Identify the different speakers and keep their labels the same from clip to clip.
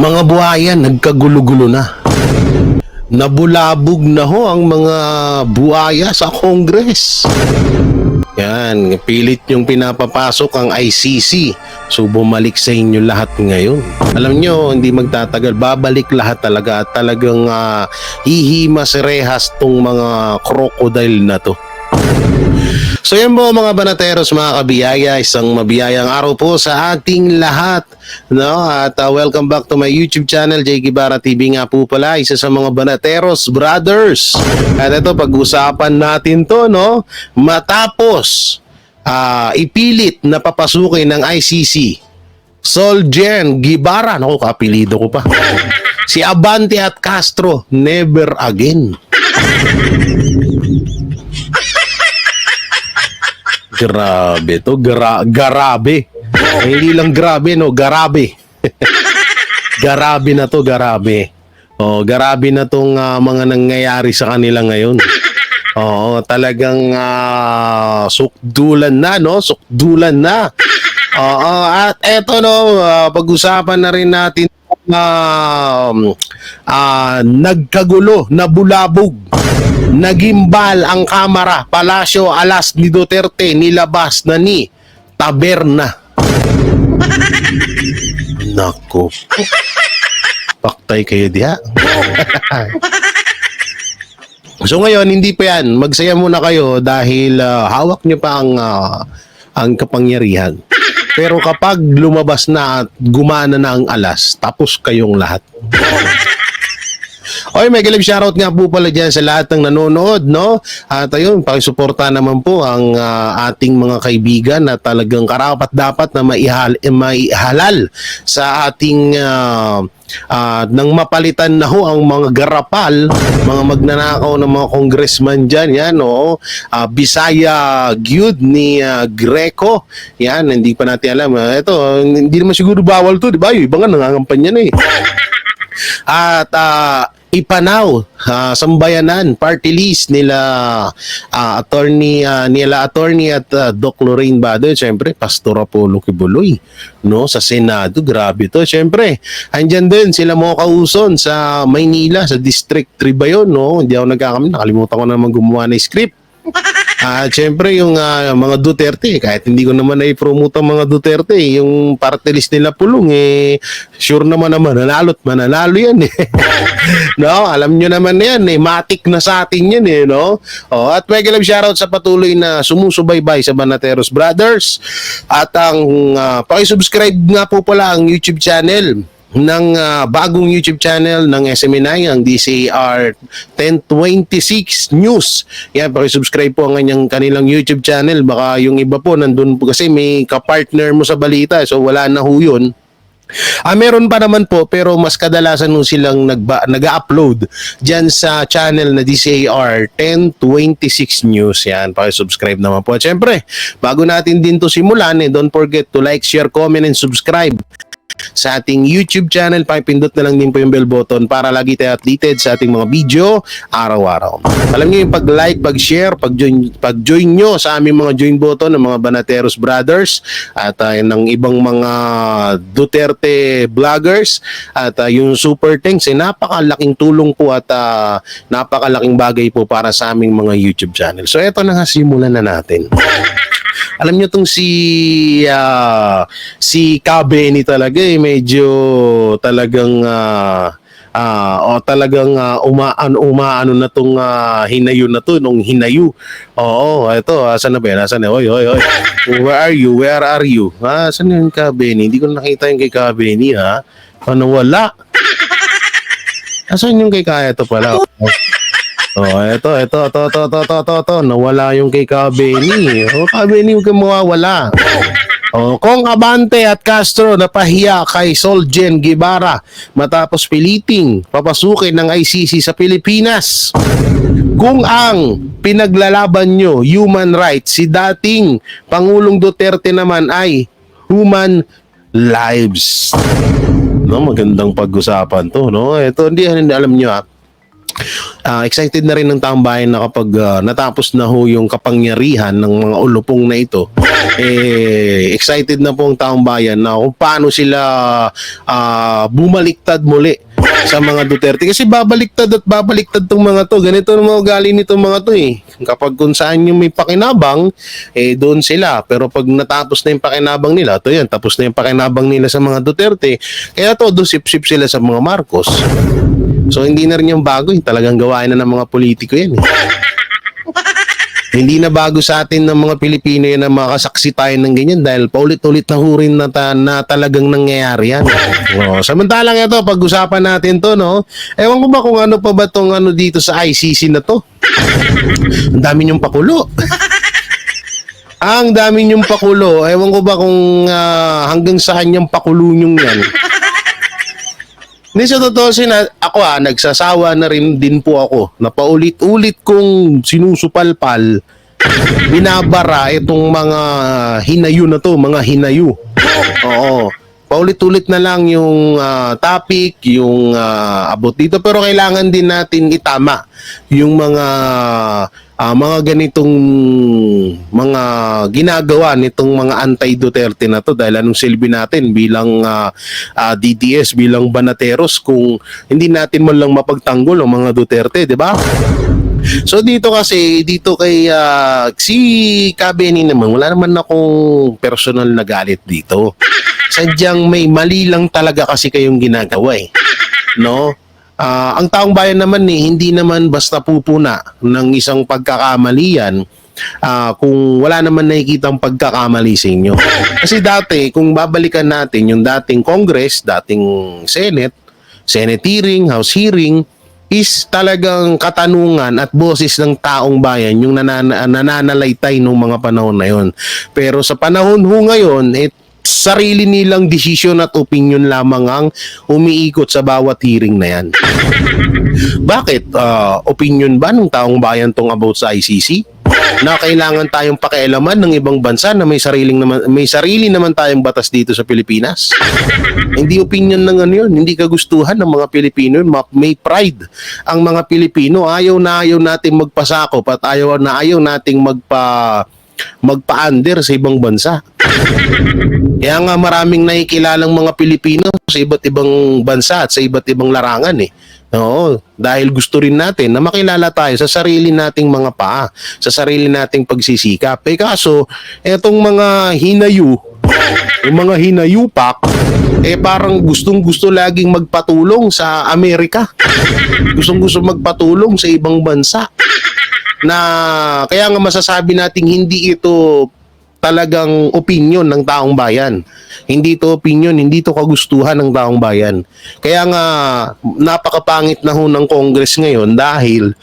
Speaker 1: Mga buhayan, nagkagulo-gulo na. Nabulabog na ho ang mga buhaya sa Congress. Yan, pilit yung pinapapasok ang ICC. So bumalik sa inyo lahat ngayon. Alam nyo, hindi magtatagal. Babalik lahat talaga. At talagang hihimas rehas tong mga crocodile na to. So yan po mga banateros, mga kabiyaya, isang mabiyayang araw po sa ating lahat, no? At welcome back to my YouTube channel, Jay Guevara TV nga po pala, isa sa mga banateros brothers. At ito, pag-usapan natin to, no? Matapos ipilit na papasukin ng ICC Solgen Guevara, naku, kapilido ko pa, si Abante at Castro, never again. Grabe to, garabe. Hindi lang grabe, no, garabe. Garabe na to, garabe. Oh, garabe na tong mga nangyayari sa kanila ngayon. Oo, talagang sukdulan na, no? Sukdulan na. Oo, at eto, no, pag-usapan na rin natin nagkagulo, nabulabog, nagimbal ang Kamara, Palasyo, alas ni Duterte, nilabas na ni Taberna. Nako. Paktay kayo diha. So ngayon, hindi pa yan. Magsaya muna kayo dahil hawak nyo pa ang kapangyarihan. Pero kapag lumabas na at gumana na ang alas, tapos kayong lahat. Oy, may galib shoutout nga po pala dyan sa lahat ng nanonood, no? At ayun, pakisuporta naman po ang ating mga kaibigan na talagang karapat dapat na maihalal sa ating nang mapalitan na ho ang mga garapal, mga magnanakaw ng mga congressman dyan, yan, no? Bisaya Gyud ni Greco, yan, hindi pa natin alam. Ito, hindi naman siguro bawal to, di ba? Yung iba nga nangangampanya na eh. At Ipanaw, Sambayanan, party list nila attorney at Doc Lorraine Badoy, siyempre Pastor Apollo Kibuloy, no, sa Senado. Grabe to. Siyempre, andyan din sila Mocha Uson sa Maynila, sa District 3 ba yun, no? Hindi ako nagkakamali, nakalimutan ko naman gumawa ng script. Siyempre yung mga Duterte, kahit hindi ko naman na-promote ang mga Duterte, yung party list nila Pulong, sure naman mananalo yan eh. No, alam nyo naman yan eh, matik na sa atin yan eh, no? Oh, at mega love shoutout sa patuloy na sumusubaybay sa Banateros Brothers. At ang pakisubscribe nga po pala ang YouTube channel ng bagong YouTube channel ng SMNI, ang DCR 1026 News. Yan, pakisubscribe po ang kanilang YouTube channel. Baka yung iba po nandun po kasi may kapartner mo sa balita, so wala na ho yun. Meron pa naman po, pero mas kadalasan nung silang nag-upload dyan sa channel na DCAR 1026 News. Yan, pakisubscribe naman po. At syempre, bago natin din to simulan, don't forget to like, share, comment, and subscribe sa ating YouTube channel. Pakipindot na lang din po yung bell button para lagi tayo updated sa ating mga video araw-araw. Alam niyo yung pag-like, pag-share, pag-join nyo sa aming mga join button ng mga Banateros Brothers at ng ibang mga Duterte vloggers at yung super thanks, napakalaking tulong po at napakalaking bagay po para sa aming mga YouTube channel. So eto na nga, simulan na natin. Alam niyo tong si Kabeni talaga medyo talagang umaano na tong hinayo na to nung hinayo. Oo, ito, asan na ba? Asan na? Oy. Where are you? Asan yung Kabeni? Hindi ko nakita yung kay Kabeni, ha? Ano, wala? Asan yung kay Kaya to pala? Oh, ito. Nawala yung kay Kabeni. Oh, Kabeni, huwag kang mawawala. Oh, Kong Abante at Castro napahiya kay Solgen Guevara matapos piliting papasukin ng ICC sa Pilipinas. Kung ang pinaglalaban nyo human rights, si dating Pangulong Duterte naman ay human lives. No, magandang pag-usapan to, no? Ito, hindi alam nyo, Excited na rin ng taong bayan na kapag natapos na ho yung kapangyarihan ng mga ulupong na ito, excited na po ang taong bayan na kung paano sila bumaliktad muli sa mga Duterte. Kasi babaliktad at babaliktad tong mga to. Ganito ang mga ugali nitong mga to eh. Kapag kung saan yung may pakinabang, doon sila. Pero pag natapos na yung pakinabang nila, to yan, tapos na yung pakinabang nila sa mga Duterte. Kaya todo sip-sip sila sa mga Marcos. So hindi na rin yung bago, talagang gawain na ng mga politiko yan. Hindi na bago sa atin ng mga Pilipino yan na makasaksi tayo ng ganyan dahil paulit-ulit na hurin na talagang nangyayari yan. Samantalang ito, pag-usapan natin to, no? Ewan ko ba kung ano pa ba tong ano dito sa ICC na to? Ang dami niyong pakulo. Ang dami niyong pakulo. Ewan ko ba kung hanggang saan yung pakulo niyong yan. Hindi sa totoo ako nagsasawa na rin din po ako na paulit-ulit kong sinusupalpal, binabara itong mga hinayu na to, mga hinayu. Oo. Paulit-ulit na lang yung topic, yung abot dito, pero kailangan din natin itama yung mga ganitong mga ginagawa nitong mga anti-Duterte na to dahil anong silbi natin bilang DDS, bilang banateros kung hindi natin man lang mapagtanggol ang mga Duterte, di ba? So dito kay si Kabeni naman, wala naman akong personal na galit dito. Sadyang may mali lang talaga kasi kayong ginagawa eh. No? Ang taong bayan naman hindi naman basta pupuna ng isang pagkakamali yan kung wala naman nakikitang pagkakamali sa inyo. Kasi dati, kung babalikan natin yung dating Congress, dating Senate hearing, House hearing, is talagang katanungan at boses ng taong bayan yung nananalaytay nung mga panahon na yon. Pero sa panahon ho ngayon, sarili nilang desisyon at opinion lamang ang umiikot sa bawat hearing na yan. Bakit? Opinion ba ng taong bayan tong about sa ICC? Na kailangan tayong pakialaman ng ibang bansa na may sarili naman tayong batas dito sa Pilipinas? Hindi opinion ng ano yun, hindi kagustuhan ng mga Pilipino, may pride ang mga Pilipino. Ayaw nating magpasakop at ayaw nating magpa-under sa ibang bansa. Kaya nga maraming nakikilalang mga Pilipino sa iba't ibang bansa at sa iba't ibang larangan eh. Oo, dahil gusto rin natin na makilala tayo sa sarili nating mga paa, sa sarili nating pagsisikap. Kaso, etong mga hinayu, yung mga hinayupak, parang gustong-gusto laging magpatulong sa Amerika. Gustong-gusto magpatulong sa ibang bansa. Na kaya nga masasabi nating hindi ito talagang opinion ng taong bayan. Hindi to opinion, hindi to kagustuhan ng taong bayan. Kaya nga napakapangit na ho ng Congress ngayon dahil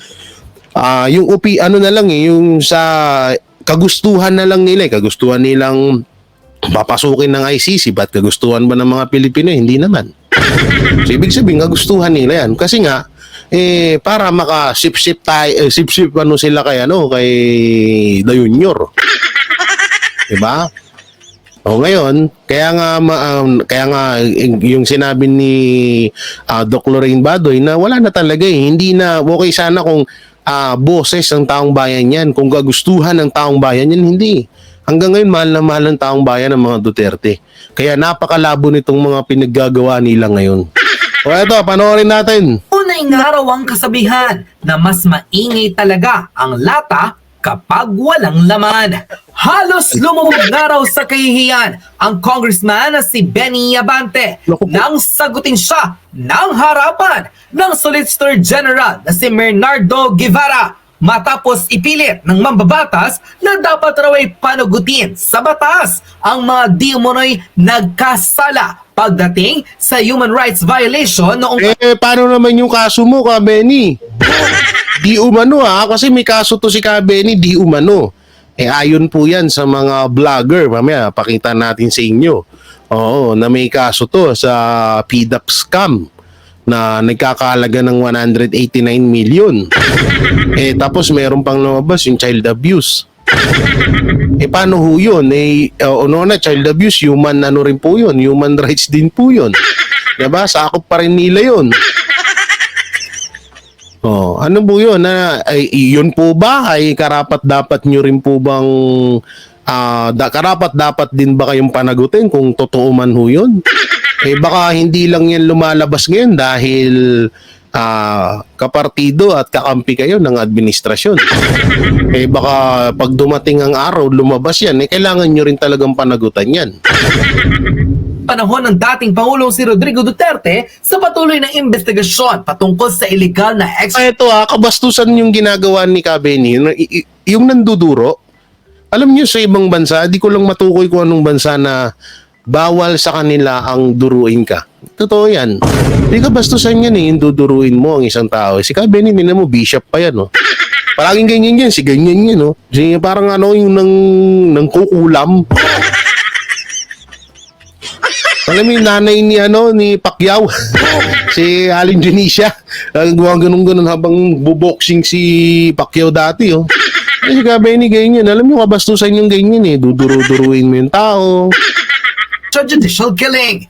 Speaker 1: yung yung sa kagustuhan na lang nila, kagustuhan nilang papasukin ng ICC, ba't kagustuhan ba ng mga Pilipino? Hindi naman. So ibig sabihin kagustuhan nila yan kasi nga para maka-sip-sip tayo, sip-sip sila kay The Junior. Diba? O ngayon, kaya nga yung sinabi ni Doc Lorraine Badoy na wala na talaga hindi na okay sana kung boses ng taong bayan yan, kung kagustuhan ng taong bayan yan, hindi. Hanggang ngayon mahal na mahal ng taong bayan ng mga Duterte. Kaya napakalabo nitong mga pinaggagawa nila ngayon. O eto, panoorin natin.
Speaker 2: Unay nga raw ang kasabihan na mas maingay talaga ang lata kapag walang laman. Halos lumubog na raw sa kahihiyan ang congressman na si Benny Abante nang sagutin siya ng harapan ng Solicitor General na si Bernardo Guevara matapos ipilit ng mambabatas na dapat raw ay panugutin sa batas ang mga di umano'y nagkasala pagdating sa human rights violation noong...
Speaker 1: Paano naman yung kaso mo, Benny? Di umano kasi may kaso to si Benny, di umano. Ayon po yan sa mga vlogger. Mamaya, pakita natin sa inyo. Oo, na may kaso to sa PDAP scam na nagkakahalaga ng 189 million. Tapos meron pang lumabas yung child abuse. Paano ho yun? Child abuse, human rin po yun. Human rights din po yun. Diba? Sakop pa rin nila yun. Oh, ano po yun? Yun po ba ay karapat-dapat nyo rin po bang karapat-dapat din ba kayong panagutin kung totoo man ho yun? Baka hindi lang yan lumalabas ngayon dahil kapartido at kakampi kayo ng administrasyon. Baka pag dumating ang araw, lumabas yan, kailangan nyo rin talagang panagutan yan.
Speaker 2: Panahon ng dating Pangulong si Rodrigo Duterte sa patuloy na investigasyon patungkol sa illegal na
Speaker 1: Ito kabastusan yung ginagawa ni Kabeni, yung nanduduro. Alam niyo sa ibang bansa, di ko lang matukoy kung anong bansa na bawal sa kanila ang duruin ka. Totoo yan. Di kabastusan yan yung duduruin mo ang isang tao. Si Kabeni, nila mo, bishop pa yan. No? Palaging ganyan yan, si ganyan yan. No? Parang yung nang kukulam. Alam mo yung nanay ni Pacquiao, si Alin Junicia, ganun-ganun habang buboxing si Pacquiao dati, oh. Si Kabeni ganyan, alam mo kabastusan yung ganyan duduru-duruin mo yung tao.
Speaker 2: sa judicial killing.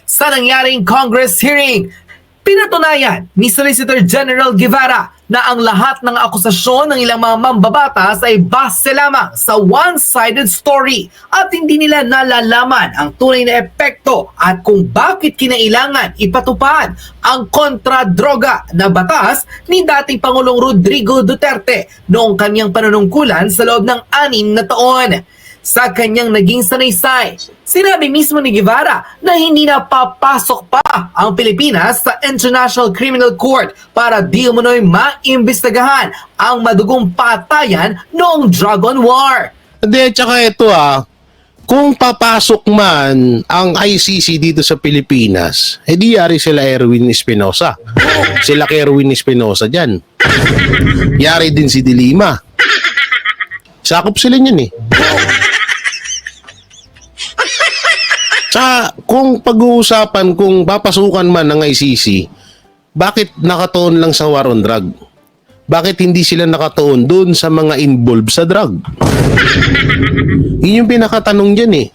Speaker 2: Sa nangyaring Congress hearing, pinatunayan ni Solicitor General Guevara na ang lahat ng akusasyon ng ilang mga mambabatas ay base lamang sa one-sided story at hindi nila nalalaman ang tunay na epekto at kung bakit kinailangan ipatupad ang kontra-droga na batas ni dating Pangulong Rodrigo Duterte noong kanyang panunungkulan sa loob ng 6 na taon. Sa kanyang naging sanaysay, sinabi mismo ni Guevara na hindi na papasok pa ang Pilipinas sa International Criminal Court para di umano'y maimbestagahan ang madugong patayan noong Dragon War.
Speaker 1: Hindi, tsaka ito kung papasok man ang ICC dito sa Pilipinas, di yari sila Erwin Espinosa. Sila Erwin Espinosa dyan. Yari din si Dilima. Sakop sila niyan Sa kung pag-uusapan kung papasukan man ng ICC, bakit nakatuon lang sa war on drug? Bakit hindi sila nakatuon doon sa mga involved sa drug? Yun yung pinakatanong dyan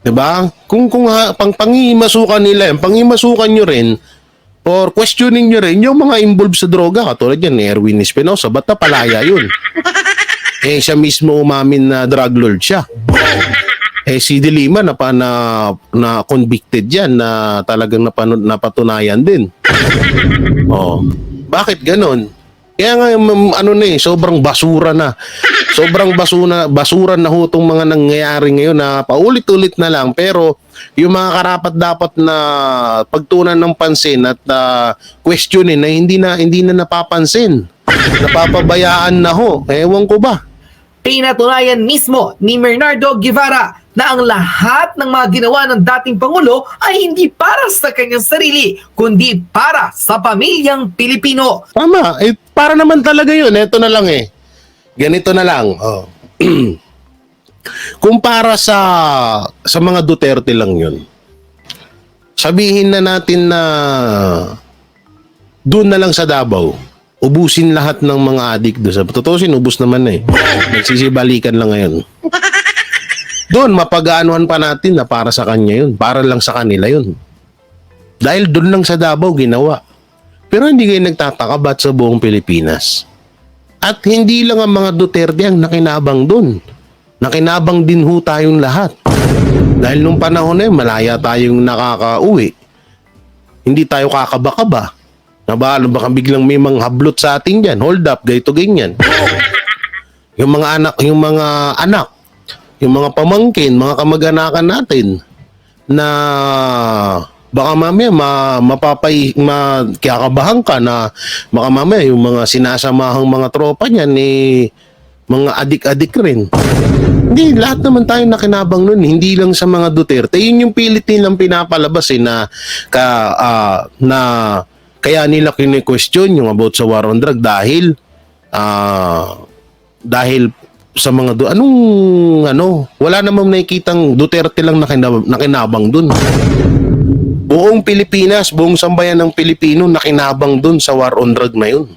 Speaker 1: 'Di ba? Kung pangimasukan nila yan, pangimasukan nyo rin or questioning nyo rin yung mga involved sa droga, katulad yan ni Erwin Espinosa, ba't napalaya yun? Siya mismo umamin na drug lord siya. Si Dilima na convicted yan na talagang napatunayan din. Bakit ganon? Kaya nga sobrang basura na. Sobrang basura na ho itong mga nangyayari ngayon na paulit-ulit na lang, pero yung mga karapat-dapat na pagtuunan ng pansin at questionin na hindi na napapansin. Napapabayaan na ho. Ewan ko ba?
Speaker 2: Pinatunayan mismo ni Bernardo Guevara na ang lahat ng mga ginawa ng dating Pangulo ay hindi para sa kanyang sarili, kundi para sa pamilyang Pilipino.
Speaker 1: Tama. Para naman talaga yun. Ito na lang Ganito na lang. Kung para sa mga Duterte lang yun, sabihin na natin na doon na lang sa Davao, ubusin lahat ng mga adik doon. Sa tutusin, ubus naman nagsisibalikan lang ngayon. Doon, mapag-aanuhan pa natin na para sa kanya yun. Para lang sa kanila yun. Dahil doon lang sa Davao ginawa. Pero hindi kayo nagtataka ba't sa buong Pilipinas? At hindi lang ang mga Duterte ang nakinabang doon. Nakinabang din ho tayong lahat. Dahil nung panahon na yun, malaya tayong nakakauwi. Hindi tayo kakaba-kaba. Baka biglang may mga hablot sa atin dyan. Hold up, ganito ganyan. Yung mga anak, yung mga pamangkin, mga kamag-anakan natin na baka mamaya kakabahan ka na baka mamaya yung mga sinasamahang mga tropa niyan mga adik-adik rin. Hindi, lahat naman tayo nakinabang nun. Hindi lang sa mga Duterte. Yun yung pilit nilang pinapalabas na kaya nila kine-question yung about sa war on drug dahil sa mga wala namang nakikitang Duterte lang nakinabang dun. Buong Pilipinas, buong sambayan ng Pilipino nakinabang dun sa war on drug na yun.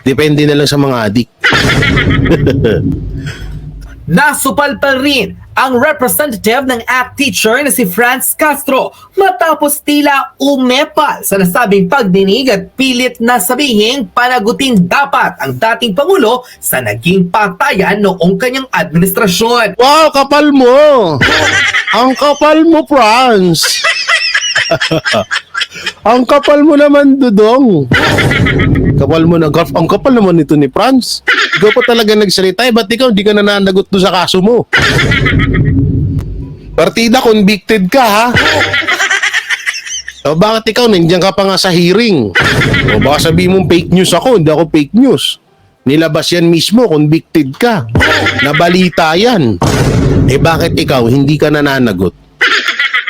Speaker 1: Depende na lang sa mga adik.
Speaker 2: Nasupal pa rin ang representative ng ACT teacher na si Franz Castro matapos tila umepal sa nasabing pagdinig at pilit na sabihing panagutin dapat ang dating Pangulo sa naging patayan noong kanyang administrasyon.
Speaker 1: Wow, kapal mo! Ang kapal mo, Franz! Ang kapal mo naman, Dudong. Kapal mo na. Ang kapal naman ito ni Franz. Ikaw pa talaga nagsalita. Ba't ikaw hindi ka nananagot doon sa kaso mo? Partida, convicted ka, ha? O bakit ikaw nandiyan ka pa nga sa hearing? O baka sabihin mong fake news ako. Hindi ako fake news. Nilabas yan mismo, convicted ka. Nabalita yan. Eh bakit ikaw hindi ka nananagot?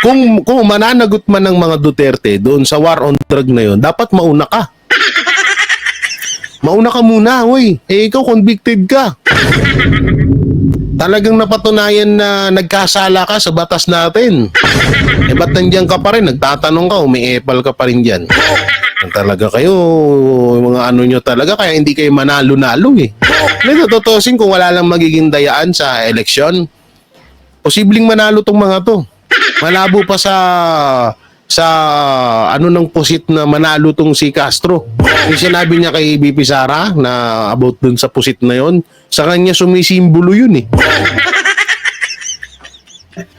Speaker 1: Kung mananagot man ng mga Duterte doon sa war on drug na yon, dapat mauna ka. Mauna ka muna, hoy. Eh ikaw convicted ka. Talagang napatunayan na nagkasala ka sa batas natin. Eh ba't nandiyan ka pa rin? Nagtatanong ka, umiepal ka pa rin dyan. Talaga kayo, mga ano nyo talaga, kaya hindi kayo manalo-nalo eh. May tutusin kung wala lang magiging dayaan sa eleksyon. Posibleng manalo tong mga to. Malabo pa sa ano ng pusit na manalo tong si Castro. Yung sinabi niya kay BP Sara na about dun sa pusit na yon, sa kanya sumisimbolo yun eh.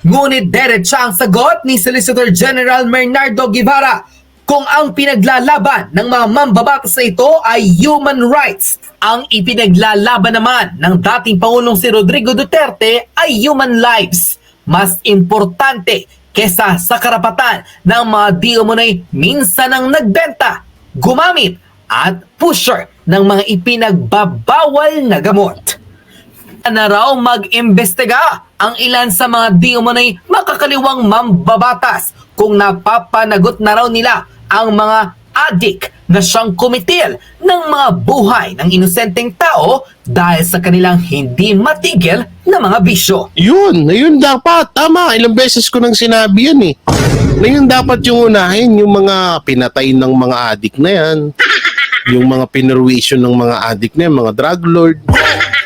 Speaker 2: Ngunit diretsa ang sagot ni Solicitor General Bernardo Guevara kung ang pinaglalaban ng mga mambabatas na ito ay human rights. Ang ipinaglalaban naman ng dating Pangulong si Rodrigo Duterte ay human lives. Mas importante kesa sa karapatan ng mga di umunay minsan ang nagbenta, gumamit at pusher ng mga ipinagbabawal na gamot. Na raw mag-imbestiga ang ilan sa mga di umunay makakaliwang mambabatas kung napapanagot na raw nila ang mga adik na siyang kumitil ng mga buhay ng inosenteng tao dahil sa kanilang hindi matigil na mga bisyo.
Speaker 1: Yun dapat. Tama, ilang beses ko nang sinabi yan eh. Na yun dapat yung unahin, yung mga pinatay ng mga adik na yan. Yung mga pinurwisyon ng mga adik na yan, mga drug lord.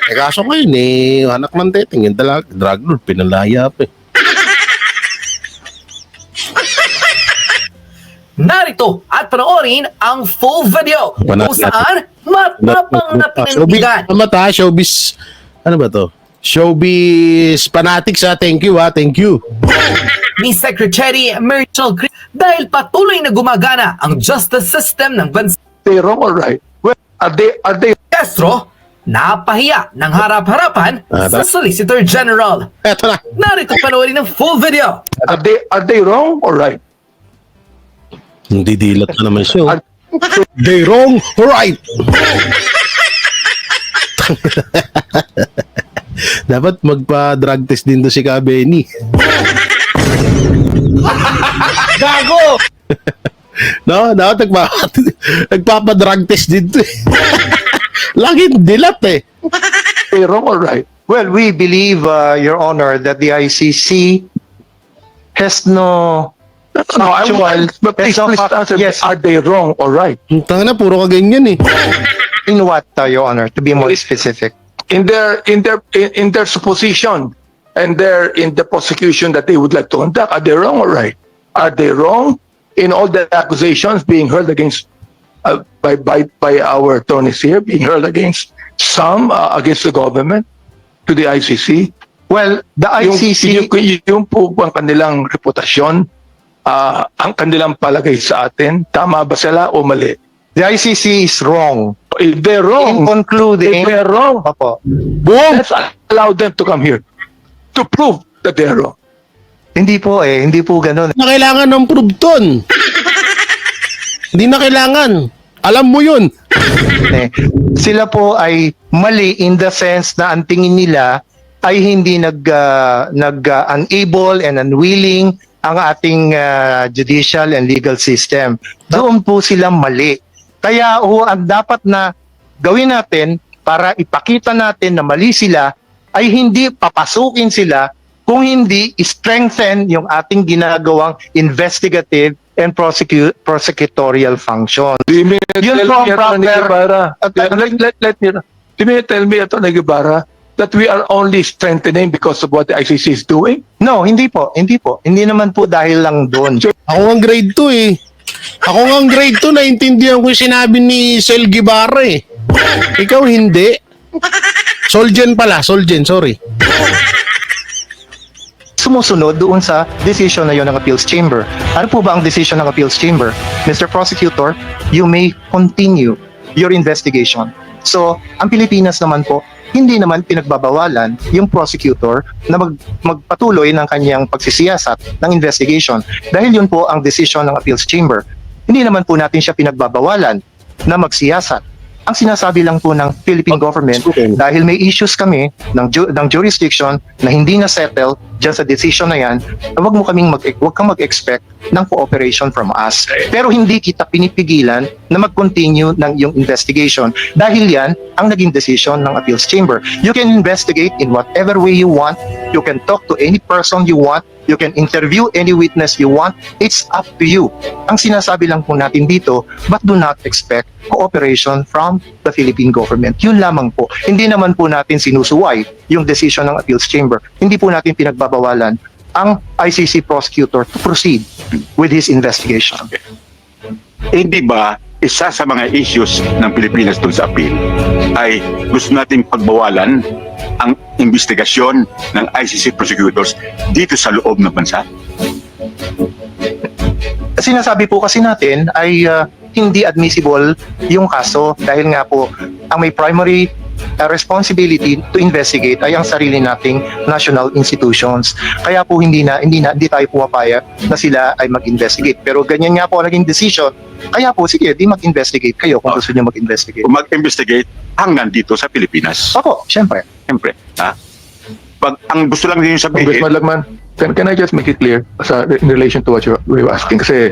Speaker 1: Eh kaso ngayon eh, anak ng teteng, yung drug lord, pinalaya pa eh.
Speaker 2: Narito at panoorin ang full video kung saan matapang na pinanindigan.
Speaker 1: Showbiz, ano ba to? Showbiz fanatics ha, thank you ha, thank you.
Speaker 2: Ni Secretary Myrtle Cruz dahil patuloy na gumagana ang justice system ng bansa.
Speaker 3: They wrong or right? Well, are they
Speaker 2: Castro, napahiya ng harap-harapan sa Solicitor General.
Speaker 1: Eto na.
Speaker 2: Narito panoorin ang full video.
Speaker 3: are they wrong or right?
Speaker 1: Hindi dilat na naman siya. They wrong, right. Dapat magpa-drug test din to si Kabeni.
Speaker 3: Gago!
Speaker 1: No, dapat nagpapa-drug test din to eh. Laging dilat eh.
Speaker 3: They wrong or right?
Speaker 4: Well, we believe, Your Honor, that the ICC has no
Speaker 3: No, I want, but please,
Speaker 4: has no
Speaker 3: please
Speaker 4: fact-
Speaker 3: answer.
Speaker 4: Yes,
Speaker 3: Are they wrong or right?
Speaker 1: Tanga na, puro ka ganyan eh.
Speaker 4: in what, Your Honor, to be more specific?
Speaker 3: In their supposition and in the prosecution that they would like to conduct, are they wrong or right? Are they wrong in all the accusations being hurled against by our attorneys here, being hurled against some against the government to the ICC?
Speaker 4: Well, the ICC,
Speaker 3: Yung po ang kanilang reputasyon, ang kanilang palagay sa atin, tama ba sila o mali?
Speaker 4: the ICC is wrong
Speaker 3: If they're
Speaker 4: in
Speaker 3: wrong,
Speaker 4: concluding.
Speaker 3: if they're wrong,
Speaker 4: Opo.
Speaker 1: Boom!
Speaker 3: let's allow them to come here to prove that they're wrong.
Speaker 4: Hindi po ganun.
Speaker 1: Na kailangan ng proof ton. Hindi na kailangan. Alam mo yun.
Speaker 4: Eh, sila po ay mali in the sense na ang tingin nila ay hindi unable and unwilling ang ating judicial and legal system. Doon po sila mali. Kaya ang dapat na gawin natin para ipakita natin na mali sila ay hindi papasukin sila, kung hindi strengthen yung ating ginagawang investigative and prosecutorial function.
Speaker 3: Yun
Speaker 4: Yun po ang proper-
Speaker 3: Let me tell me, Atty. Guevara, that we are only strengthening because of what the ICC is doing?
Speaker 4: No, hindi po. Hindi naman po dahil lang doon.
Speaker 1: Ako ang grade 2 eh. Ako nga ang grade 2, naintindihan ko yung sinabi ni Sel Guevara eh. Ikaw hindi. Solgen pala, Solgen, sorry.
Speaker 4: Sumusunod doon sa decision na yun ng Appeals Chamber. Ano po ba ang decision ng Appeals Chamber? Mr. Prosecutor, you may continue your investigation. So, ang Pilipinas naman po, hindi naman pinagbabawalan yung prosecutor na magpatuloy ng kanyang pagsisiyasat ng investigation. Dahil yun po ang decision ng Appeals Chamber. Hindi naman po natin siya pinagbabawalan na magsiyasat. Ang sinasabi lang po ng Philippine government, dahil may issues kami ng jurisdiction na hindi na settle dyan sa decision na yan, wag kang mag-expect ng cooperation from us. Pero hindi kita pinipigilan na mag-continue ng iyong investigation dahil yan ang naging decision ng Appeals Chamber. You can investigate in whatever way you want. You can talk to any person you want. You can interview any witness you want. It's up to you. Ang sinasabi lang po natin dito, but do not expect cooperation from the Philippine government. Yun lamang po. Hindi naman po natin sinusuway yung decision ng Appeals Chamber. Hindi po natin pinagbabawalan ang ICC prosecutor to proceed with his investigation.
Speaker 5: Hindi ba isa sa mga issues ng Pilipinas doon sa appeal ay gusto nating pagbawalan ang investigasyon ng ICC prosecutors dito sa loob ng bansa?
Speaker 4: Sinasabi po kasi natin ay hindi admissible yung kaso dahil nga po ang may primary responsibility to investigate ay ang sarili nating national institutions. Kaya po hindi tayo pumapayag na sila ay mag-investigate. Pero ganyan nga po ang naging decision. Kaya po sige, di mag-investigate kayo kung gusto niyo mag-investigate.
Speaker 5: Kung mag-investigate hanggang dito sa Pilipinas.
Speaker 4: Opo, syempre.
Speaker 5: Siyempre, ha? Pag ang gusto lang din sabihin,
Speaker 3: Congressman Lagman, can I just make it clear in relation to what you were asking? Kasi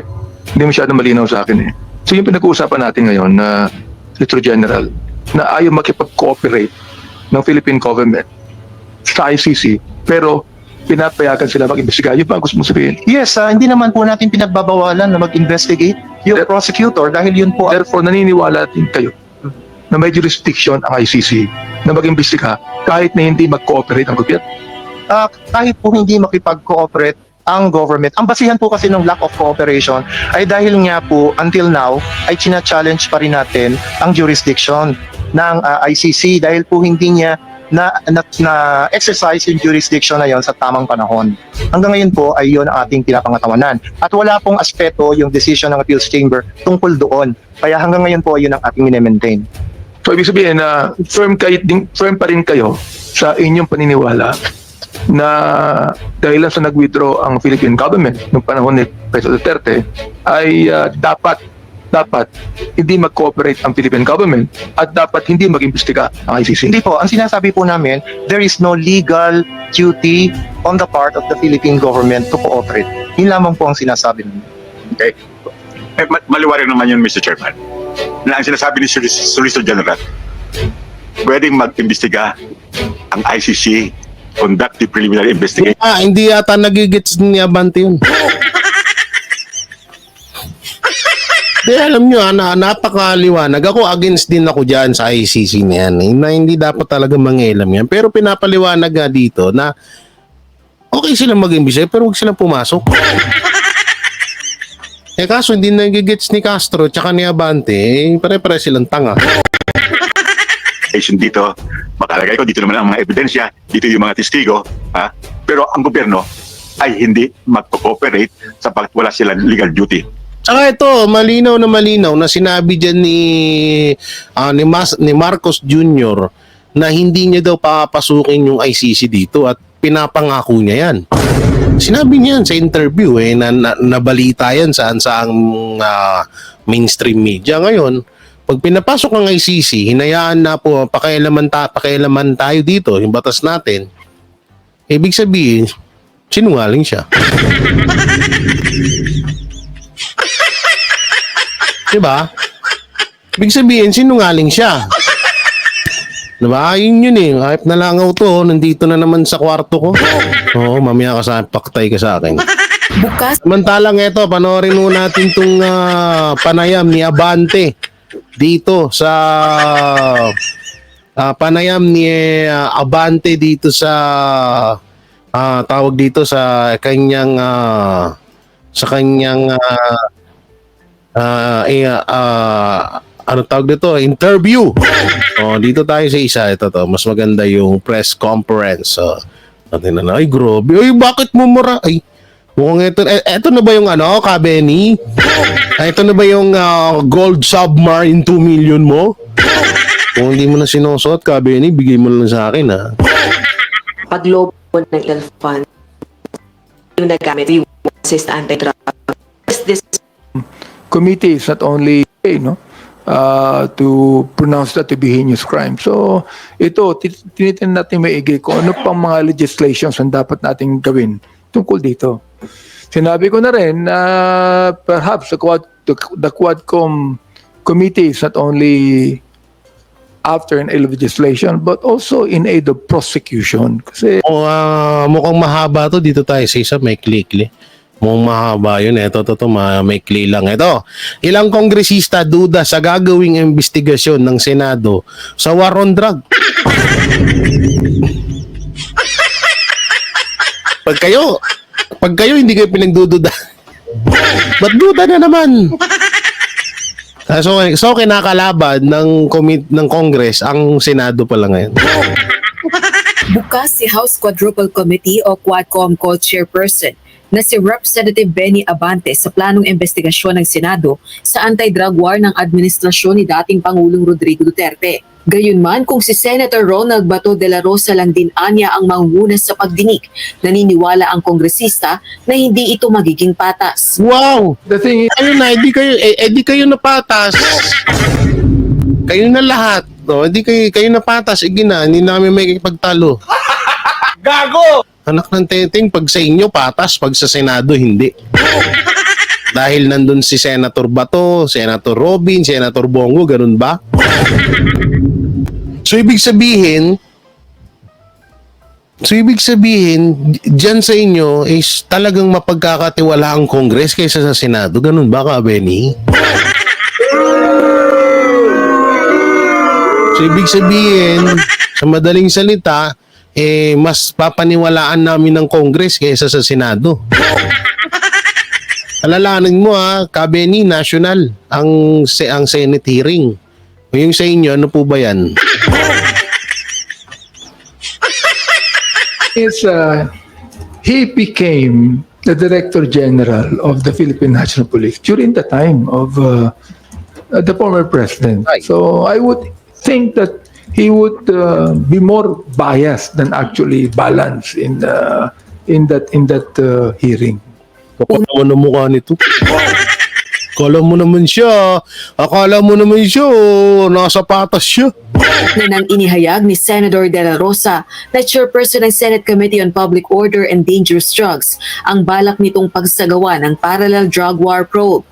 Speaker 3: hindi masyado malinaw sa akin eh. So yung pinag-uusapan natin ngayon na Solicitor General na ayaw makipag-cooperate ng Philippine government sa ICC pero pinapayagan sila mag-imbestiga. Yun ba ang gusto mong sabihin?
Speaker 4: Yes, hindi naman po natin pinagbabawalan na mag-investigate yung prosecutor dahil yun po
Speaker 3: Therefore, naniniwala din kayo na may jurisdiction ang ICC na mag-imbestiga kahit na hindi mag-cooperate ang gobyerno.
Speaker 4: kahit po hindi makipag-cooperate ang government. Ang basihan po kasi ng lack of cooperation ay dahil nga po until now ay china-challenge pa rin natin ang jurisdiction ng ICC dahil po hindi niya na exercise yung jurisdiction na yon sa tamang panahon. Hanggang ngayon po ay yun ang ating pinapangatawanan. At wala pong aspeto yung decision ng Appeals Chamber tungkol doon. Kaya hanggang ngayon po yun ang ating mine-maintain.
Speaker 3: So, ibig sabihin na firm pa rin kayo sa inyong paniniwala na dahil lang sa nag-withdraw ang Philippine government noong panahon ni President Duterte ay dapat hindi mag-cooperate ang Philippine government at dapat hindi mag-imbestiga ang ICC.
Speaker 4: Hindi po. Ang sinasabi po namin, there is no legal duty on the part of the Philippine government to cooperate. Yun lamang po ang sinasabi namin.
Speaker 5: okay? Maliwanag naman yun, Mr. Chairman, na ang sinasabi ni Solicitor General, pwedeng mag-imbestiga ang ICC, conduct the preliminary investigation.
Speaker 1: Hindi yata nagigits ni Abante yun. Di alam nyo, napakaliwanag. Ako against din ako dyan sa ICC na yan. Na hindi dapat talaga mangialam yan. Pero pinapaliwanag nga dito na okay silang mag-imbestiga pero huwag silang pumasok. Kaso hindi nagigits ni Castro tsaka ni Abante, pare-pare silang tanga.
Speaker 5: Dito, makalagay ko, dito naman ang mga ebidensya, dito yung mga testigo, ha? Pero ang gobyerno ay hindi mag-cooperate sapagkat wala silang legal duty.
Speaker 1: Saka ito, malinaw na sinabi dyan ni Marcos Jr. na hindi niya daw papasukin yung ICC dito at pinapangako niya yan. Sinabi niya yan sa interview na nabalita yan saan sa mainstream media. Ngayon, pag pinapasok ang ICC, hinayaan na po pakialaman tayo dito, yung batas natin, ibig sabihin, sinungaling siya. Diba? Ibig sabihin, sinungaling siya. Diba? Yun eh. Kahit nalangaw to, nandito na naman sa kwarto ko. Oo, mamaya ka sa paktay ka sa akin.
Speaker 6: Bukas.
Speaker 1: Samantalang ito, panoorin mo natin itong panayam ni Abante dito sa panayam ni Abante dito sa tawag dito sa kanyang ano tawag dito? Interview. Dito tayo sa isa. Ito to. Mas maganda yung press conference. Natin na. Ay, grabe. Ay, bakit mo mura? Ay, mukhang ito na ba yung ano, Kabeni? Ito na ba yung gold submarine 2 million mo? Kung hindi mo na sinusuot, Kabeni, bigay mo lang sa akin, ha?
Speaker 6: Paglobo ng elephant yung nagamit yung assist anti-drug. This
Speaker 3: Committee is not only, to pronounce that to be heinous crime. So, ito, tinitin natin maigi kung ano pang mga legislations ang dapat nating gawin tungkol dito. Sinabi ko na rin na perhaps the Quadcom committee is not only after an aid of legislation but also in aid of prosecution. Kasi
Speaker 1: Mukhang mahaba to. Dito tayo sa isa, may klikli. Mukhang mahaba yun. Ito, may kli lang. Ito, ilang kongresista duda sa gagawing investigasyon ng Senado sa war on drug. Pag kayo hindi kayo pinagdududa, ba't duda na naman? So kinakalaban ng Congress ang Senado pala ngayon.
Speaker 7: Bukas si House Quadruple Committee o Quadcom co-chairperson na si Representative Benny Abante sa planong investigasyon ng Senado sa anti-drug war ng administrasyon ni dating Pangulong Rodrigo Duterte. Gayunman kung si Senator Ronald Bato de la Rosa lang din anya ang manguna sa pagdinig, naniniwala ang kongresista na hindi ito magiging patas.
Speaker 1: Wow!
Speaker 3: the thing is,
Speaker 1: Ayun na, di kayo napatas. Kayo na lahat. Hindi kayo napatas. Hindi namin may pagtalo.
Speaker 3: gago!
Speaker 1: Anak ng teteng, pag sa inyo patas, pag sa Senado hindi. Dahil nandun si Senator Bato, Senator Robin, Senator Bongo, ganun ba? So ibig sabihin, dyan sa inyo is talagang mapagkakatiwala ang Congress kaysa sa Senado. Ganun ba ka, Benny? So ibig sabihin, sa madaling salita, mas papaniwalaan namin ng Congress kaysa sa Senado. Alalahanin mo Kabeni, national ang Senate hearing. Yung sa inyo, ano po ba yan?
Speaker 3: He became the Director General of the Philippine National Police during the time of the former president.
Speaker 1: Right.
Speaker 3: So I would think that he would be more biased than actually balanced in that hearing.
Speaker 1: Kapag naman ang mukha nito. Akala mo naman siya, nasa patas siya.
Speaker 7: Na nang inihayag ni Senator De La Rosa na chairperson ng Senate Committee on Public Order and Dangerous Drugs ang balak nitong pagsagawa ng parallel drug war probe.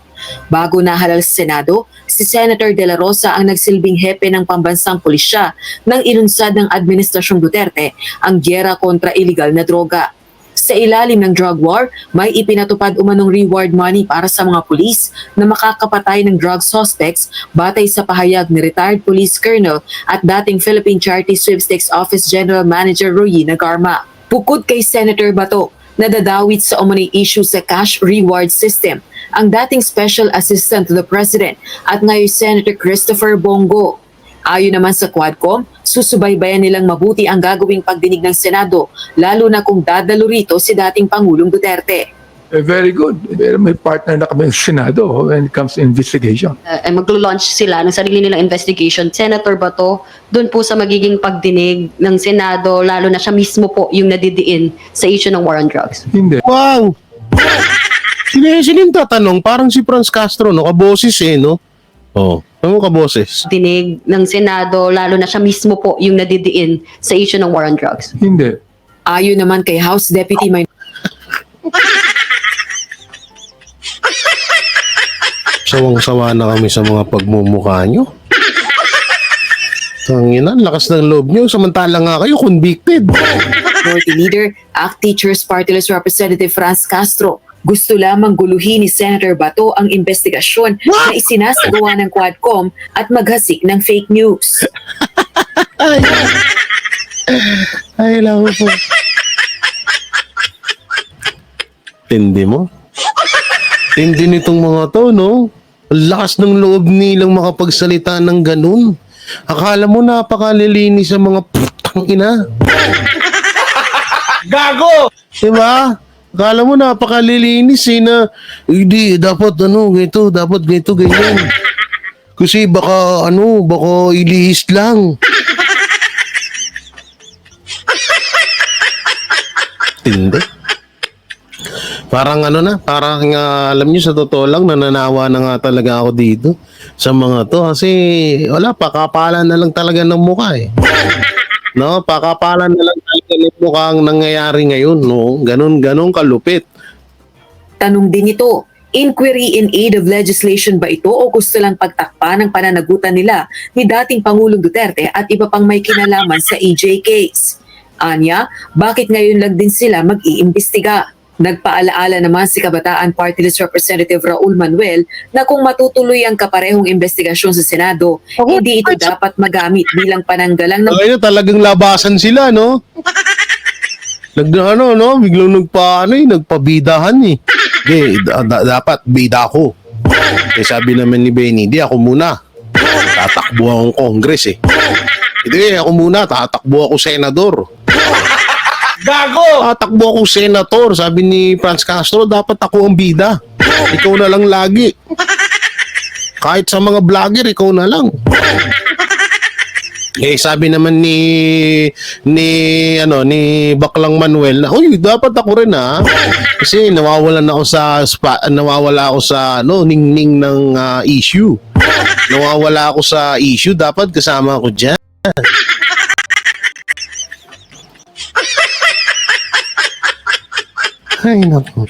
Speaker 7: Bago nahalal sa Senado, si Senator De La Rosa ang nagsilbing hepe ng pambansang pulisya nang ilunsad ng Administrasyong Duterte ang gyera kontra iligal na droga. Sa ilalim ng drug war, may ipinatupad umanong reward money para sa mga pulis na makakapatay ng drug suspects batay sa pahayag ni retired police colonel at dating Philippine Charity Sweepstakes Office General Manager Royina Garma. Bukod kay Senator Bato, nadadawit sa umano'y issue sa cash reward system ang dating Special Assistant to the President at ngayon Senator Christopher Bongo. Ayon naman sa Quadcom, susubaybayan nilang mabuti ang gagawing pagdinig ng Senado, lalo na kung dadalo rito si dating Pangulong Duterte.
Speaker 3: Very good. May partner na kami sa Senado when it comes to investigation.
Speaker 8: Maglo-launch sila ng sarili nilang investigation. Senator Bato, doon po sa magiging pagdinig ng Senado, lalo na siya mismo po yung nadidiin sa issue ng war on drugs.
Speaker 3: Hindi.
Speaker 1: Wow! Sino yung tatanong? Parang si Franz Castro, no? Kaboses no? Ano kaboses?
Speaker 8: Dinig ng Senado, lalo na siya mismo po yung nadidiin sa issue ng war on drugs.
Speaker 3: Hindi.
Speaker 7: Ayon naman kay House Deputy
Speaker 1: Sawang-sawa na kami sa mga pagmumukha nyo. Tangina, lakas ng loob nyo. Samantala nga kayo, convicted.
Speaker 7: Minority Leader, ACT Teachers Party List Representative Franz Castro. Gusto lamang guluhin ni Senator Bato ang investigasyon na isinasagawa ng Quadcom at maghasik ng fake news.
Speaker 1: Ay, ay, lang po. Tindi mo? Tindi nitong mga to, no? Ang lakas ng loob nilang makapagsalita ng ganun. Akala mo napakalilinis sa mga putang ina. Gago! Diba? Akala mo napakalilinis eh na hindi, dapat ganito, dapat ganito, ganyan. Kasi baka ilihis lang. Tindi. Parang alam niyo sa totoo lang, nananawa na nga talaga ako dito sa mga to kasi wala, pakapalan na lang talaga ng mukha eh. No, pakapalan na lang talaga ng mukha ang nangyayari ngayon, no? Ganun kalupit.
Speaker 7: Tanong din ito, inquiry in aid of legislation ba ito o gusto lang pagtakpan ng pananagutan nila ni dating Pangulong Duterte at iba pang may kinalaman sa EJ case? Anya, bakit ngayon lang din sila mag-iimbestiga? Nagpaalaala naman si Kabataan Party List Representative Raul Manuel na kung matutuloy ang kaparehong investigasyon sa Senado, hindi ito dapat magamit bilang pananggalang ng
Speaker 1: Ngayon talagang labasan sila, no? Biglang nagpabidahan eh. Dapat bida ako. Sabi naman ni Benny, di ako muna. Tatakbo akong Congress eh. Hindi, ako muna, tatakbo ako senador. Gago! Tatakbo ako senator. Sabi ni Franz Castro, dapat ako ang bida. Ikaw na lang lagi. Kahit sa mga vlogger, ikaw na lang. Sabi naman ni Baklang Manuel na, uy, dapat ako rin ha. Kasi nawawala ako sa ningning ng issue. Nawawala ako sa issue, dapat kasama ako diyan. Ay, naku.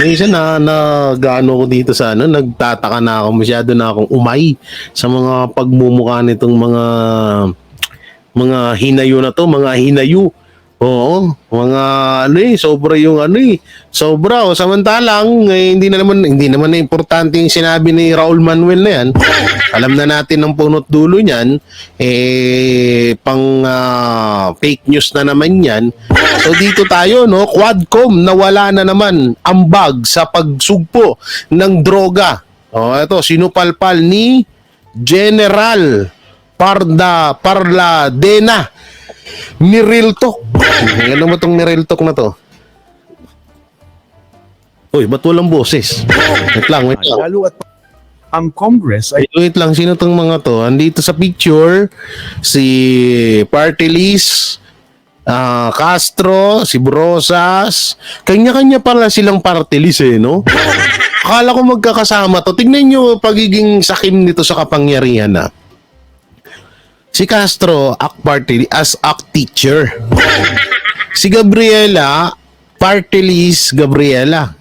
Speaker 1: Yung isa gaano ko dito sa nagtataka na ako, masyado na akong umay sa mga pagmumukha nitong mga hinayo na to, mga hinayo. Oo, mga sobra yung sobra. Samantalang hindi naman na importante yung sinabi ni Raul Manuel na yan. Alam na natin ng punot dulo niyan, pang fake news na naman yan. So dito tayo, Quadcom, nawala na naman ambag sa pagsugpo ng droga. Ito, sinupalpal ni General Parladena Niriltok. Ano mo tong Niriltok na to? Uy, ba't walang boses? Wait lang.
Speaker 9: Lalo at ang Congress ay
Speaker 1: Wait lang, sino tong mga to? Andito sa picture, si Party List, Castro, si Brosas, kanya-kanya pala silang party list no? Akala ko magkakasama to. Tignan nyo pagiging sakim nito sa kapangyarihan na. Si Castro, party as act teacher. Si Gabriela, party list Gabriela.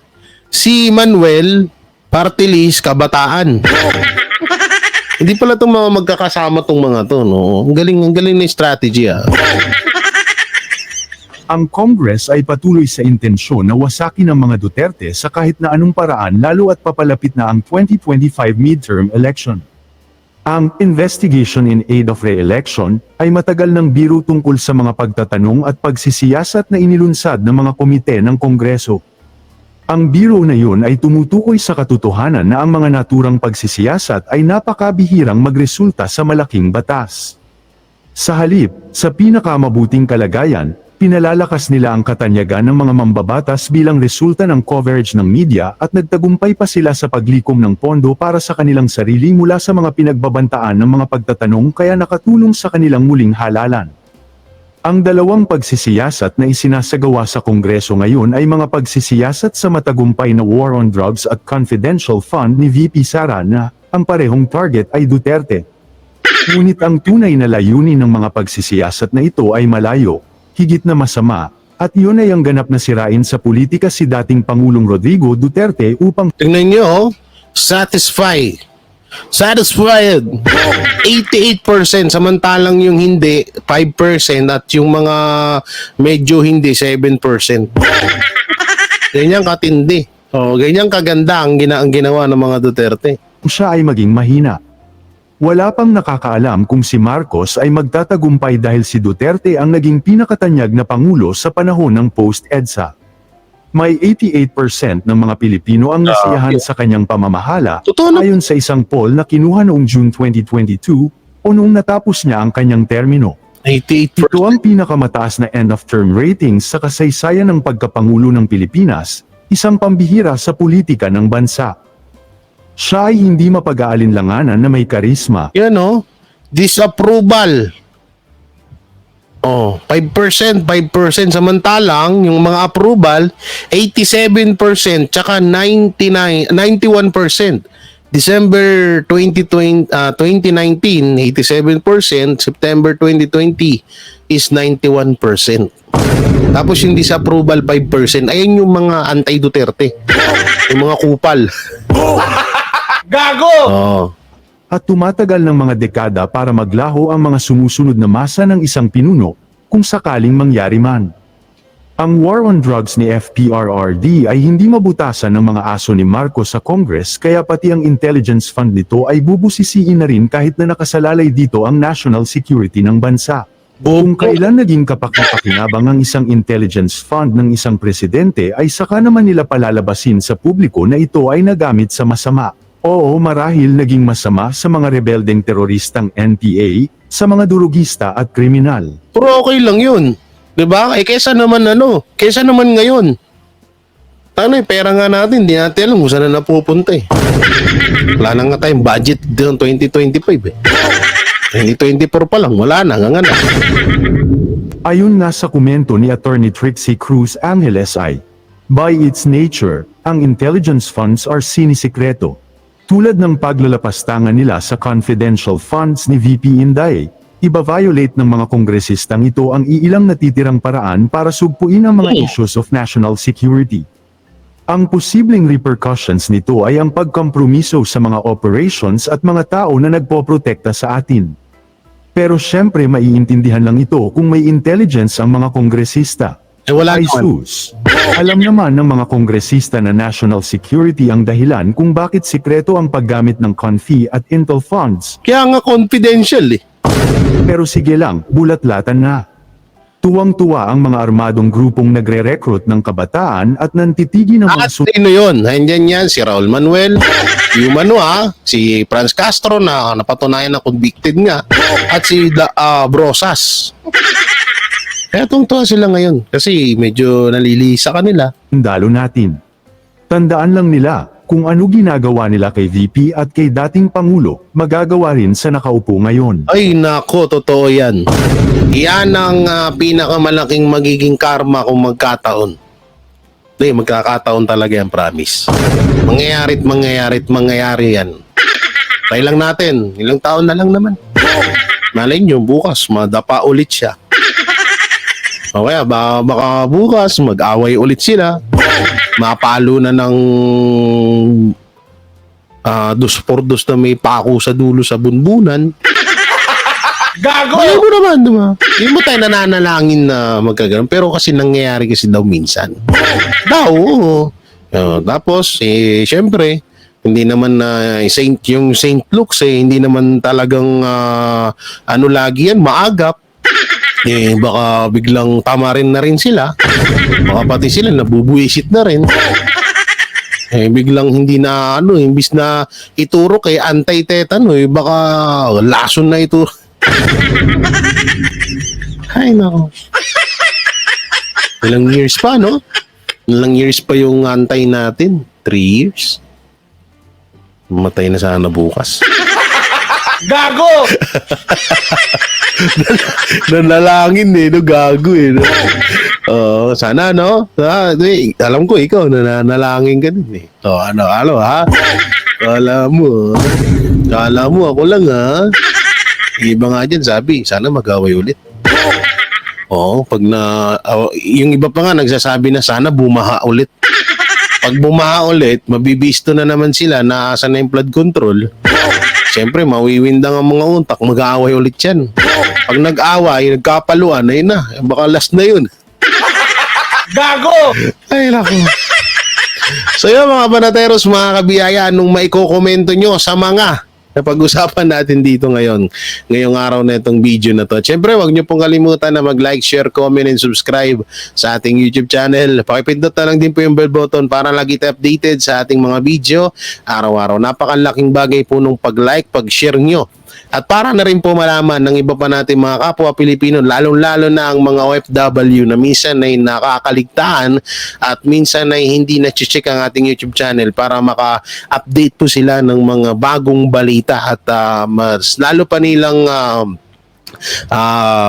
Speaker 1: Si Manuel, party list kabataan. Hindi pala itong mga magkakasama tong mga to, no? Ang galing na strategy,
Speaker 9: ang Congress ay patuloy sa intensyon na wasakin ang mga Duterte sa kahit na anong paraan lalo at papalapit na ang 2025 midterm election. Ang investigation in aid of re-election ay matagal ng biro tungkol sa mga pagtatanong at pagsisiyasat na inilunsad ng mga komite ng Kongreso. Ang biro na yun ay tumutukoy sa katotohanan na ang mga naturang pagsisiyasat ay napakabihirang magresulta sa malaking batas. Sa halip, sa pinakamabuting kalagayan, pinalalakas nila ang katanyagan ng mga mambabatas bilang resulta ng coverage ng media at nagtagumpay pa sila sa paglikom ng pondo para sa kanilang sarili mula sa mga pinagbabantaan ng mga pagtatanong kaya nakatulong sa kanilang muling halalan. Ang dalawang pagsisiyasat na isinasagawa sa Kongreso ngayon ay mga pagsisiyasat sa matagumpay na war on drugs at confidential fund ni VP Sara na ang parehong target ay Duterte. Ngunit ang tunay na layunin ng mga pagsisiyasat na ito ay malayo, higit na masama, at yun ay ang ganap na sirain sa politika si dating Pangulong Rodrigo Duterte upang
Speaker 1: tingnan nyo, satisfied. 88%, samantalang yung hindi, 5%, at yung mga medyo hindi, 7%. Ganyan katindi. Ganyan kaganda ang ginawa ng mga Duterte.
Speaker 9: siya ay maging mahina. Wala pang nakakaalam kung si Marcos ay magtatagumpay dahil si Duterte ang naging pinakatanyag na pangulo sa panahon ng post-EDSA. May 88% ng mga Pilipino ang nasiyahan sa kanyang pamamahala,
Speaker 1: Totoo na.
Speaker 9: ayon sa isang poll na kinuha noong June 2022 o noong natapos niya ang kanyang termino.
Speaker 1: 88%.
Speaker 9: Ito ang pinakamataas na end-of-term ratings sa kasaysayan ng pagkapangulo ng Pilipinas, isang pambihira sa politika ng bansa. Siya ay hindi mapag-aalinlanganan na may karisma.
Speaker 1: Yan o. Disapproval. Oh, 5%. Samantalang, yung mga approval, 87%, tsaka 91%. December 2019, 87%. September 2020 is 91%. Tapos yung disapproval, 5%. Ayan yung mga anti-Duterte. Yung mga kupal. Oh.
Speaker 9: At tumatagal ng mga dekada para maglaho ang mga sumusunod na masa ng isang pinuno, kung sakaling mangyari man. Ang war on drugs ni FPRRD ay hindi mabutasan ng mga aso ni Marcos sa Congress, kaya pati ang intelligence fund nito ay bubusisiin na rin kahit na nakasalalay dito ang national security ng bansa. Kung kailan naging kapaki-pakinabang ang isang intelligence fund ng isang presidente ay saka naman nila palalabasin sa publiko na ito ay nagamit sa masama. Oo, marahil naging masama sa mga rebeldeng teroristang NPA, sa mga durugista at kriminal.
Speaker 1: Pero okay lang yun. 'Di ba? Kaysa naman ngayon. Tano pera nga natin, di natin alam kung saan na napupunta eh. Wala na nga tayong budget ng 2025 eh. 2024 pa lang, wala na nga na.
Speaker 9: Ayon nga sa komento ni Attorney Trixie Cruz Angeles ay, by its nature, ang intelligence funds are sinisikreto. Tulad ng paglalapastangan nila sa confidential funds ni VP Inday, iba-violate ng mga kongresistang ito ang iilang natitirang paraan para sugpuin ang mga issues of national security. Ang posibleng repercussions nito ay ang pagkompromiso sa mga operations at mga tao na nagpoprotekta sa atin. Pero syempre maiintindihan lang ito kung may intelligence ang mga kongresista.
Speaker 1: Wala
Speaker 9: Ay
Speaker 1: naman.
Speaker 9: sus. Alam naman ng mga kongresista na national security ang dahilan kung bakit sikreto ang paggamit ng CONFI at Intel funds.
Speaker 1: Kaya nga confidential eh.
Speaker 9: Pero sige lang, bulat-latan na. Tuwang-tuwa ang mga armadong grupong nagre-recruit ng kabataan at nantitigi ng mga
Speaker 1: At sino yun? Nandiyan yan, si Raul Manuel, yung si Franz Castro na napatunayan na convicted nga, at si Brosas. Kaya tungtuwa sila ngayon kasi medyo nalilisa kanila.
Speaker 9: sundalo natin. Tandaan lang nila, kung ano ginagawa nila kay VP at kay dating Pangulo, magagawa rin sa nakaupo ngayon.
Speaker 1: Ay nako, totoo yan. Yan ang pinakamalaking magiging karma kung magkataon. Magkakataon talaga yan, promise. Mangyayari yan. Try lang natin, ilang taon na lang naman. Malay nyo, bukas madapa ulit siya. O kaya baka bukas mag-away ulit sila. Mapalo na ng 2x2 na may pako sa dulo sa bunbunan. Gago! Ayaw mo naman, diba? Hindi mo tayo nananalangin na magkaganon. Pero kasi nangyayari kasi daw minsan. Oo. Tapos, syempre, hindi naman yung Saint Luke's hindi naman talagang lagi yan, maagap. Baka biglang tama rin na rin sila. Baka pati sila nabubuisit na rin. Biglang hindi na imbis na ituro kay anti-tetano, baka lason na ituro. Ay nako. Ilang years pa, no? Ilang years pa yung antay natin? 3 years? Matay na sana bukas. Gago! Nanalangin no? Gago no? Sana no? Alam ko ikaw nanalangin ka din ano ha? Kala mo ako lang ha? Iba nga dyan sabi, sana mag-away ulit. Pag yung iba pa nga nagsasabi na sana bumaha ulit. Pag bumaha ulit, mabibisto na naman sila na asan na yung flood control. Siyempre, mawiwindang ang mga untak, mag-aaway ulit yan. Pag nag-away, nagkapaluan, ayun na, baka last na yun. Gago! Ay, naku. So yun mga banateros, mga kabiyaya, anong maikokomento nyo sa mga na pag-usapan natin dito ngayong araw na itong video na to. Siyempre, huwag niyo pong kalimutan na mag-like, share, comment, and subscribe sa ating YouTube channel. Pakipindot na lang din po yung bell button para lagi tayo updated sa ating mga video araw-araw. Napakalaking bagay po nung pag-like, pag-share nyo. At para na rin po malaman ng iba pa natin mga kapwa Pilipino, lalong-lalo na ang mga OFW na minsan ay nakakaligtaan at minsan ay hindi na-check ang ating YouTube channel para maka-update po sila ng mga bagong balita at mas lalo pa nilang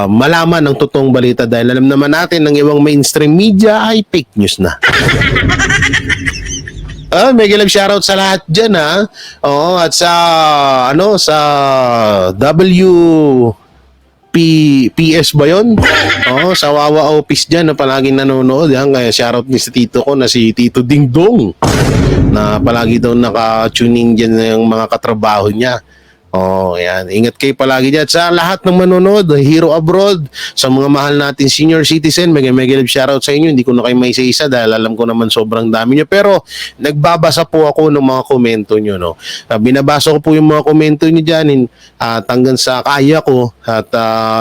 Speaker 1: malaman ng totoong balita dahil alam naman natin ng ibang mainstream media ay fake news na. Mega love shoutout sa lahat dyan ha. Oo, at sa PS ba yun? Oo, sa Wawa Office dyan na palaging nanonood. Yan, kaya shoutout niya sa tito ko na si Tito Ding Dong na palagi daw naka-tuning dyan yung mga katrabaho niya. Oh, yan. Ingat kayo palagi dyan. Sa lahat ng manonood, Hero Abroad, sa mga mahal natin senior citizen, mega love shoutout sa inyo. Hindi ko na kayo may isa-isa dahil alam ko naman sobrang dami nyo. Pero, nagbabasa po ako ng mga komento nyo, no? Binabasa ko po yung mga komento nyo dyan at hanggang sa kaya ko. At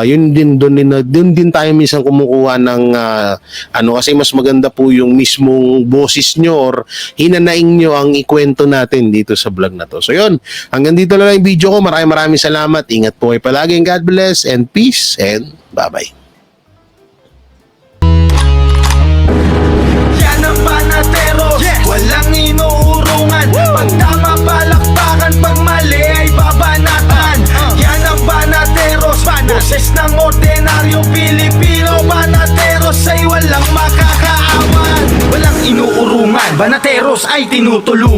Speaker 1: yun din tayo minsan kumukuha ng kasi mas maganda po yung mismong boses nyo or hinanaing nyo ang ikwento natin dito sa vlog na to. So, yun. Hanggang dito lang yung video ko. Maraming salamat. Ingat po kayo palagi. God bless and peace and bye-bye.
Speaker 10: Yan ang banatero, walang inuurungan. Pag tama palakpakan, pag mali ay babanatan. Yan ang banateros, boses ng ordinaryong Pilipino. Banateros ay walang makakaawan. Walang inuurungan, banateros ay tinutulungan.